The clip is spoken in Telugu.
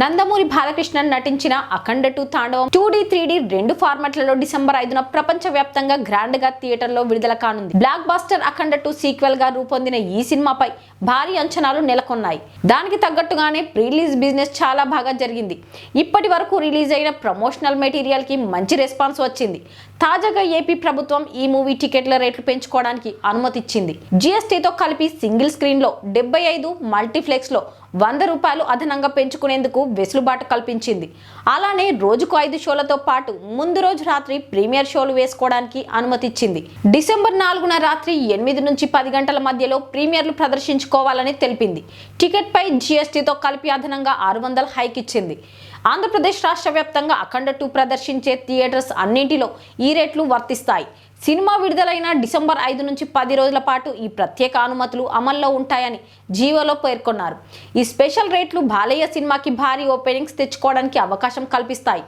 నందమూరి బాలకృష్ణన్ నటించిన అఖండ 2 తాండవం 2D 3D రెండు ఫార్మాట్లలో డిసెంబర్ 5న ప్రపంచ వ్యాప్తంగా గ్రాండ్ గా థియేటర్లో విడుదల కానుంది. బ్లాక్ బాస్టర్ అఖండ 2 సీక్వెల్ గా రూపొందిన ఈ సినిమాపై భారీ అంచనాలు నెలకొన్నాయి. దానికి తగ్గట్టుగానే ప్రీలీజ్ బిజినెస్ చాలా బాగా జరిగింది. ఇప్పటి వరకు రిలీజ్ అయిన ప్రమోషనల్ మెటీరియల్ కి మంచి రెస్పాన్స్ వచ్చింది. తాజాగా ఏపీ ప్రభుత్వం ఈ మూవీ టికెట్ల రేట్లు పెంచుకోవడానికి అనుమతి ఇచ్చింది. జీఎస్టీతో కలిపి సింగిల్ స్క్రీన్ లో 75, మల్టీప్లెక్స్ లో 100 రూపాయలు అదనంగా పెంచుకునేందుకు వెసులుబాటు కల్పించింది. అలానే రోజుకు 5 షోలతో పాటు ముందు రోజు రాత్రి ప్రీమియర్ షోలు వేసుకోవడానికి అనుమతి ఇచ్చింది. డిసెంబర్ 4న రాత్రి 8 నుంచి 10 గంటల మధ్యలో ప్రీమియర్లు ప్రదర్శించుకోవాలని తెలిపింది. టికెట్ పై జీఎస్టీతో కలిపి అదనంగా 600 హైక్ ఇచ్చింది. ఆంధ్రప్రదేశ్ రాష్ట్ర వ్యాప్తంగా అఖండ 2 ప్రదర్శించే థియేటర్స్ అన్నింటిలో ఈ రేట్లు వర్తిస్తాయి. సినిమా విడుదలైన డిసెంబర్ 5 నుంచి 10 రోజుల పాటు ఈ ప్రత్యేక అనుమతులు అమల్లో ఉంటాయని జీవోలో పేర్కొన్నారు. ఈ స్పెషల్ రేట్లు బాలయ్య సినిమాకి భారీ ఓపెనింగ్స్ తెచ్చుకోవడానికి అవకాశం కల్పిస్తాయి.